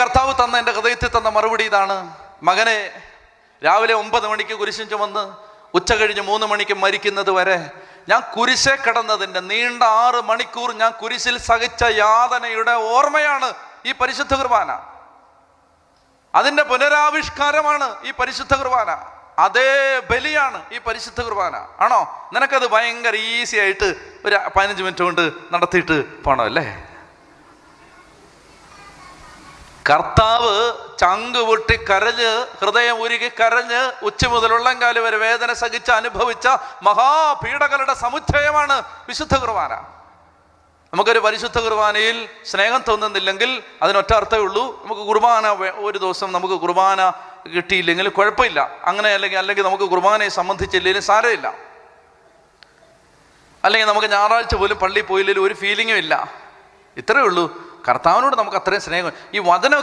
കർത്താവ് തന്ന, എൻ്റെ ഹൃദയത്തിൽ തന്ന മറുപടി ഇതാണ്: മകനെ, രാവിലെ 9 മണിക്ക് കുരിശും ചുമന്ന് ഉച്ച കഴിഞ്ഞ് 3 മണിക്ക് മരിക്കുന്നത് വരെ ഞാൻ കുരിശെ കടന്നതിൻ്റെ നീണ്ട 6 മണിക്കൂർ ഞാൻ കുരിശിൽ സഹിച്ച യാതനയുടെ ഓർമ്മയാണ് ഈ പരിശുദ്ധ കുർബാന. അതിൻ്റെ പുനരാവിഷ്കാരമാണ് ഈ പരിശുദ്ധ കുർബാന. അതേ ബലിയാണ് ഈ പരിശുദ്ധ കുർബാന. ആണോ? നിനക്കത് ഭയങ്കര ഈസി ആയിട്ട് ഒരു 15 മിനിറ്റ് കൊണ്ട് നടത്തിയിട്ട് പോകണം അല്ലേ? കർത്താവ് ചങ്ക് പൊട്ടി കരഞ്ഞ്, ഹൃദയം ഉരുകി കരഞ്ഞ്, ഉച്ച മുതൽ ഉള്ളംകാല് വരെ വേദന സഹിച്ച് അനുഭവിച്ച മഹാപീഡകളുടെ സമുച്ചയമാണ് വിശുദ്ധ കുർബാന. നമുക്കൊരു പരിശുദ്ധ കുർബാനയിൽ സ്നേഹം തോന്നുന്നില്ലെങ്കിൽ അതിനൊറ്റ അർത്ഥമേ ഉള്ളൂ: നമുക്ക് കുർബാന ഒരു ദിവസം നമുക്ക് കുർബാന കിട്ടിയില്ലെങ്കിൽ കുഴപ്പമില്ല, അങ്ങനെ അല്ലെങ്കിൽ നമുക്ക് കുർബാനയെ സംബന്ധിച്ചില്ലെങ്കിലും സാരമില്ല, അല്ലെങ്കിൽ നമുക്ക് ഞായറാഴ്ച പോലും പള്ളിയിൽ പോയില്ലെങ്കിലും ഒരു ഫീലിങ്ങും ഇല്ല. ഇത്രയേ ഉള്ളൂ. കർത്താവിനോട് നമുക്ക് അത്രയും സ്നേഹം. ഈ വചനം